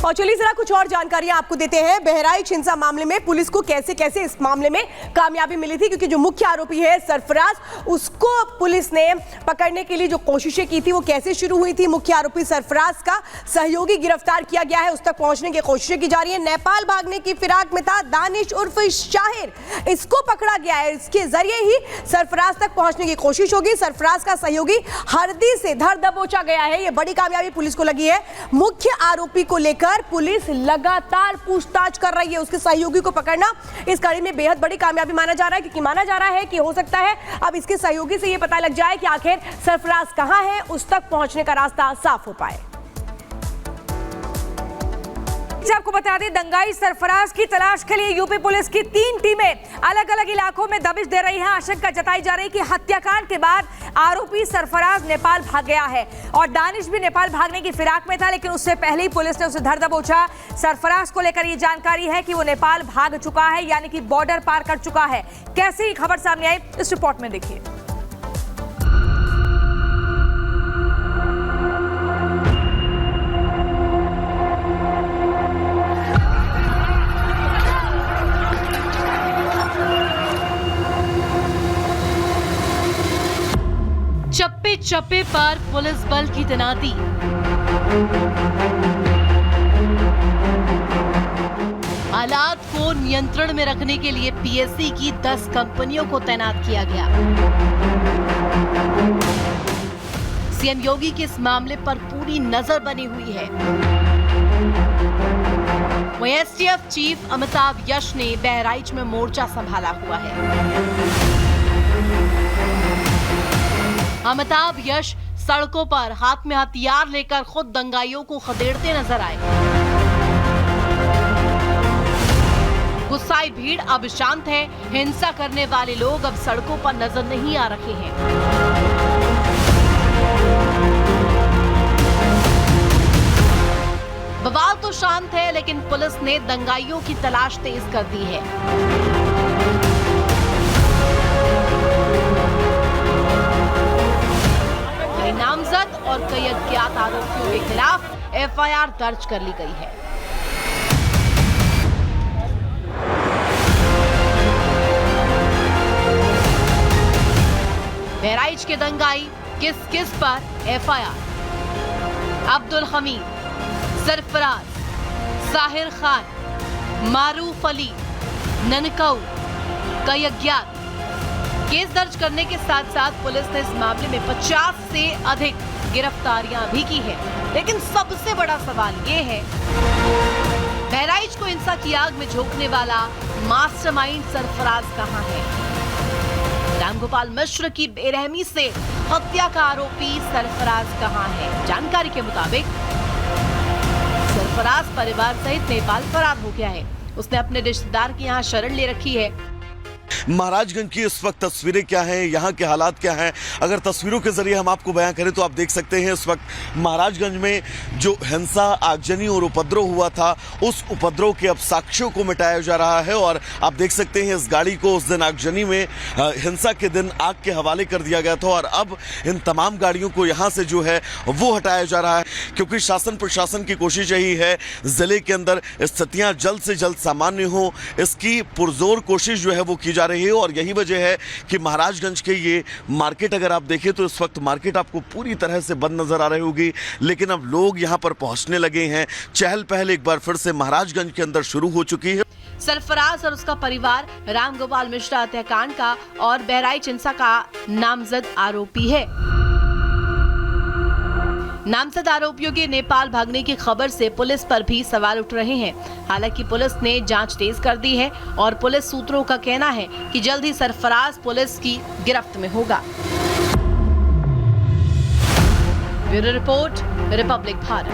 और चलिए जरा कुछ और जानकारियां आपको देते हैं। बहराइच हिंसा मामले में पुलिस को कैसे कैसे इस मामले में कामयाबी मिली थी, क्योंकि जो मुख्य आरोपी है सरफराज, उसको पुलिस ने पकड़ने के लिए जो कोशिशें की थी वो कैसे शुरू हुई थी। मुख्य आरोपी सरफराज का सहयोगी गिरफ्तार किया गया है, उस तक पहुंचने की कोशिशें की जा रही है। नेपाल भागने की फिराक में था दानिश उर्फ शाहिर, इसको पकड़ा गया है। इसके जरिए ही सरफराज तक पहुंचने की कोशिश होगी। सरफराज का सहयोगी हरदी से धर दबोचा गया है, ये बड़ी कामयाबी पुलिस को लगी है। मुख्य आरोपी को लेकर पुलिस लगातार पूछताछ कर रही है, उसके सहयोगी को पकड़ना इस कड़ी में बेहद बड़ी कामयाबी माना जा रहा है, क्योंकि माना जा रहा है कि हो सकता है अब इसके सहयोगी से यह पता लग जाए कि आखिर सरफराज कहां है, उस तक पहुंचने का रास्ता साफ हो पाए। आपको बता दें, दंगाई सरफराज की तलाश के लिए यूपी पुलिस की 3 टीमें अलग अलग इलाकों में दबिश दे रही हैं। आशंका जताई जा रही है कि हत्याकांड के बाद आरोपी सरफराज नेपाल भाग गया है और दानिश भी नेपाल भागने की फिराक में था, लेकिन उससे पहले ही पुलिस ने उसे धर दबोचा। सरफराज को लेकर ये जानकारी है कि वो नेपाल भाग चुका है, यानी कि बॉर्डर पार कर चुका है। कैसे ही खबर सामने आई, इस रिपोर्ट में देखिए। चप्पे चप्पे पर पुलिस बल की तैनाती, हालात को नियंत्रण में रखने के लिए पीएससी की 10 कंपनियों को तैनात किया गया। सीएम योगी की इस मामले पर पूरी नजर बनी हुई है। वहीं एसटीएफ चीफ अमिताभ यश ने बहराइच में मोर्चा संभाला हुआ है। अमिताभ यश सड़कों पर हाथ में हथियार लेकर खुद दंगाइयों को खदेड़ते नजर आए। गुस्साई भीड़ अब शांत है, हिंसा करने वाले लोग अब सड़कों पर नजर नहीं आ रहे हैं। बवाल तो शांत है, लेकिन पुलिस ने दंगाइयों की तलाश तेज कर दी है। नामजद और कई अज्ञात आरोपियों के खिलाफ एफआईआर दर्ज कर ली गई है। बहराइच के दंगाई किस किस पर एफआईआर? अब्दुल हमीद, सरफराज, साहिर खान, मारूफ अली, ननकाऊ, कई अज्ञात। केस दर्ज करने के साथ साथ पुलिस ने इस मामले में 50 से अधिक गिरफ्तारियां भी की है। लेकिन सबसे बड़ा सवाल ये है, बहराइच को हिंसा की आग में झोंकने वाला मास्टरमाइंड सरफराज कहां है? रामगोपाल मिश्र की बेरहमी से हत्या का आरोपी सरफराज कहां है? जानकारी के मुताबिक सरफराज परिवार सहित नेपाल फरार हो गया है। उसने अपने रिश्तेदार की यहाँ शरण ले रखी है। महाराजगंज की इस वक्त तस्वीरें क्या हैं, यहाँ के हालात क्या हैं, अगर तस्वीरों के जरिए हम आपको बयां करें तो आप देख सकते हैं इस वक्त महाराजगंज में जो हिंसा, आगजनी और उपद्रव हुआ था, उस उपद्रव के अब साक्ष्यों को मिटाया जा रहा है। और आप देख सकते हैं इस गाड़ी को उस दिन आगजनी में हिंसा के दिन आग के हवाले कर दिया गया था और अब इन तमाम गाड़ियों को यहाँ से जो है वो हटाया जा रहा है, क्योंकि शासन प्रशासन की कोशिश यही है जिले के अंदर स्थितियाँ जल्द से जल्द सामान्य हो, इसकी पुरजोर कोशिश जो है वो की जा रही है। और यही वजह है कि महाराजगंज के ये मार्केट अगर आप देखें तो इस वक्त मार्केट आपको पूरी तरह से बंद नजर आ रही होगी, लेकिन अब लोग यहां पर पहुंचने लगे हैं। चहल पहल एक बार फिर से महाराजगंज के अंदर शुरू हो चुकी है। सरफराज और उसका परिवार रामगोपाल मिश्रा हत्याकांड का और बहराइच हिंसा का नामजद आरोपी है। नामजद आरोपियों के नेपाल भागने की खबर से पुलिस पर भी सवाल उठ रहे हैं। हालांकि पुलिस ने जांच तेज कर दी है और पुलिस सूत्रों का कहना है कि जल्द ही सरफराज पुलिस की गिरफ्त में होगा। Bureau report, Republic Bharat.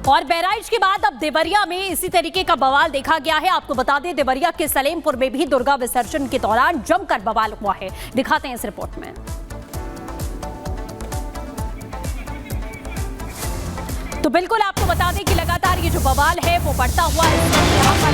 और बहराइच के बाद अब देवरिया में इसी तरीके का बवाल देखा गया है। आपको बता दें, देवरिया के सलेमपुर में भी दुर्गा विसर्जन के दौरान जमकर बवाल हुआ है। दिखाते हैं इस रिपोर्ट में। तो बिल्कुल आपको बता दें कि लगातार ये जो बवाल है वो बढ़ता हुआ है। यहाँ पर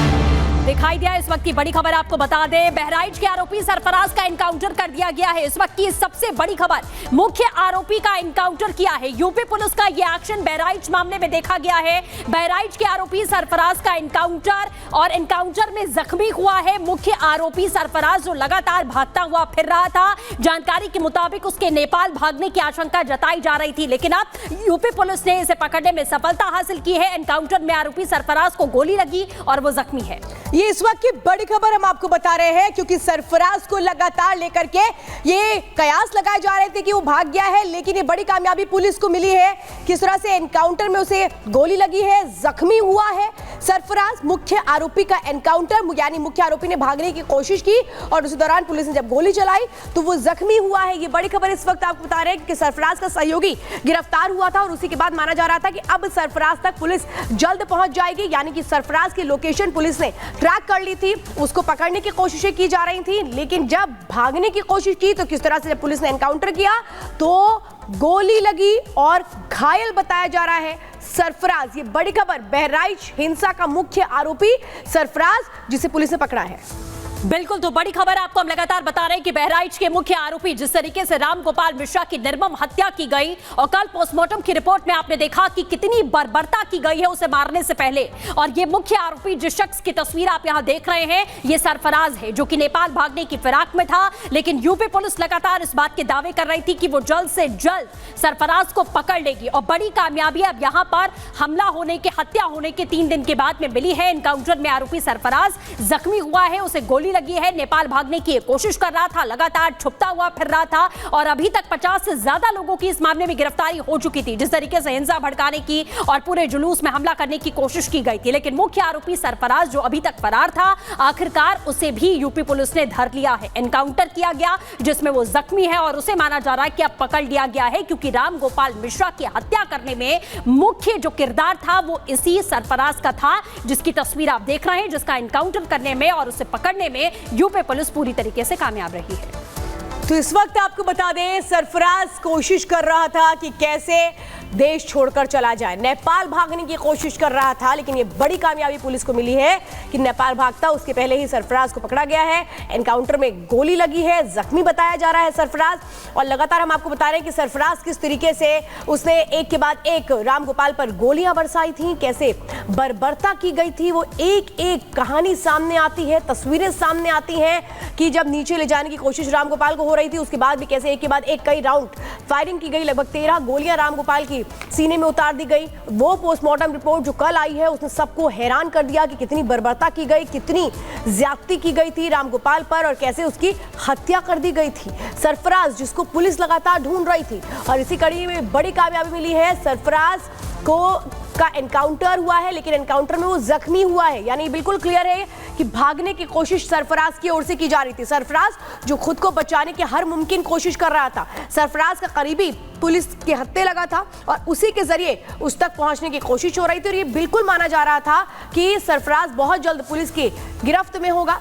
दिखाई दिया इस वक्त की बड़ी खबर आपको बता दें, बहराइच के आरोपी सरफराज का एनकाउंटर कर दिया गया है। इस वक्त की सबसे बड़ी खबर, मुख्य आरोपी का एनकाउंटर किया है यूपी पुलिस का। यह एक्शन बहराइच मामले में देखा गया है। बहराइच के आरोपी सरफराज का एनकाउंटर, और एनकाउंटर में जख्मी हुआ है मुख्य आरोपी सरफराज, जो लगातार भागता हुआ फिर रहा था। जानकारी के मुताबिक उसके नेपाल भागने की आशंका जताई जा रही थी, लेकिन अब यूपी पुलिस ने इसे पकड़ने में सफलता हासिल की है। एनकाउंटर में आरोपी सरफराज को गोली लगी और वो जख्मी है। ये इस वक्त की बड़ी खबर हम आपको बता रहे हैं, क्योंकि सरफराज को लगातार लेकर के ये कयास लगाए जा रहे थे कि वो भाग गया है, लेकिन ये बड़ी कामयाबी पुलिस को मिली है। किस तरह से एनकाउंटर में उसे गोली लगी है, जख्मी हुआ है सरफराज। मुख्य आरोपी का एनकाउंटर, यानी मुख्य आरोपी ने भागने की कोशिश की और उस दौरान पुलिस ने जब गोली चलाई तो वो जख्मी हुआ है। ये बड़ी खबर इस वक्त आपको बता रहे हैं कि सरफराज का सहयोगी गिरफ्तार हुआ था और उसी के बाद माना जा रहा था कि अब सरफराज तक पुलिस जल्द पहुंच जाएगी, यानी कि सरफराज की लोकेशन पुलिस ने ट्रैक कर ली थी, उसको पकड़ने की कोशिशें की जा रही थी। लेकिन जब भागने की कोशिश की तो किस तरह से जब पुलिस ने एनकाउंटर किया तो गोली लगी और घायल बताया जा रहा है सरफराज। ये बड़ी खबर, बहराइच हिंसा का मुख्य आरोपी सरफराज, जिसे पुलिस ने पकड़ा है। बिल्कुल, तो बड़ी खबर आपको हम लगातार बता रहे हैं कि बहराइच के मुख्य आरोपी, जिस तरीके से राम गोपाल मिश्रा की निर्मम हत्या की गई और कल पोस्टमार्टम की रिपोर्ट में आपने देखा कि कितनी बर्बरता की गई है उसे मारने से पहले। और ये मुख्य आरोपी, जिस शख्स की तस्वीर आप यहां देख रहे हैं, ये सरफराज है, जो कि नेपाल भागने की फिराक में था। लेकिन यूपी पुलिस लगातार इस बात के दावे कर रही थी कि वो जल्द से जल्द सरफराज को पकड़ लेगी। और बड़ी कामयाबी अब यहां पर हमला होने के, हत्या होने के 3 दिन के बाद में मिली है। एनकाउंटर में आरोपी सरफराज जख्मी हुआ है, उसे गोली लगी है, नेपाल भागने की कोशिश कर रहा था, लगातार छुपता हुआ फिर रहा था और अभी तक 50 से ज्यादा लोगों की इस मामले में गिरफ्तारी हो चुकी थी। जिस तरीके से हिंसा भड़काने की और पूरे जुलूस में हमला करने की कोशिश की गई थी, लेकिन मुख्य आरोपी सरफराज, जो अभी तक फरार था, आखिरकार उसे भी यूपी पुलिस ने धर लिया है। एनकाउंटर किया गया जिसमें वो जख्मी है और उसे माना जा रहा है कि अब पकड़ लिया गया है, क्योंकि राम गोपाल मिश्रा की हत्या करने में मुख्य जो किरदार था वो इसी सरफराज का था, जिसकी तस्वीर आप देख रहे हैं, जिसका एनकाउंटर करने में और उसे पकड़ने में यूपी पुलिस पूरी तरीके से कामयाब रही है। तो इस वक्त आपको बता दें, सरफराज कोशिश कर रहा था कि कैसे देश छोड़कर चला जाए, नेपाल भागने की कोशिश कर रहा था, लेकिन ये बड़ी कामयाबी पुलिस को मिली है कि नेपाल भागता उसके पहले ही सरफराज को पकड़ा गया है। एनकाउंटर में गोली लगी है, जख्मी बताया जा रहा है सरफराज। और लगातार हम आपको बता रहे हैं कि सरफराज किस तरीके से उसने एक के बाद एक राम गोपाल पर गोलियां बरसाई थी, कैसे बर्बरता की गई थी, वो एक एक कहानी सामने आती है, तस्वीरें सामने आती हैं कि जब नीचे ले जाने की कोशिश राम गोपाल को हो रही थी, उसके बाद भी कैसे एक के बाद एक कई राउंड फायरिंग की गई। लगभग 13 गोलियां राम गोपाल की सीने में उतार दी गई। वो पोस्टमार्टम रिपोर्ट जो कल आई है उसने सबको हैरान कर दिया कि कितनी बर्बरता की गई, कितनी ज्यादती की गई थी राम गोपाल पर और कैसे उसकी हत्या कर दी गई थी। सरफराज, जिसको पुलिस लगातार ढूंढ रही थी, और इसी कड़ी में बड़ी कामयाबी मिली है सरफराज को का एनकाउंटर हुआ है, लेकिन एनकाउंटर में वो जख्मी हुआ है। यानी बिल्कुल क्लियर है कि भागने की कोशिश सरफराज की ओर से की जा रही थी। सरफराज जो खुद को बचाने की हर मुमकिन कोशिश कर रहा था, सरफराज का करीबी पुलिस के हत्थे लगा था और उसी के जरिए उस तक पहुंचने की कोशिश हो रही थी। और ये बिल्कुल माना जा रहा था कि सरफराज बहुत जल्द पुलिस की गिरफ्त में होगा।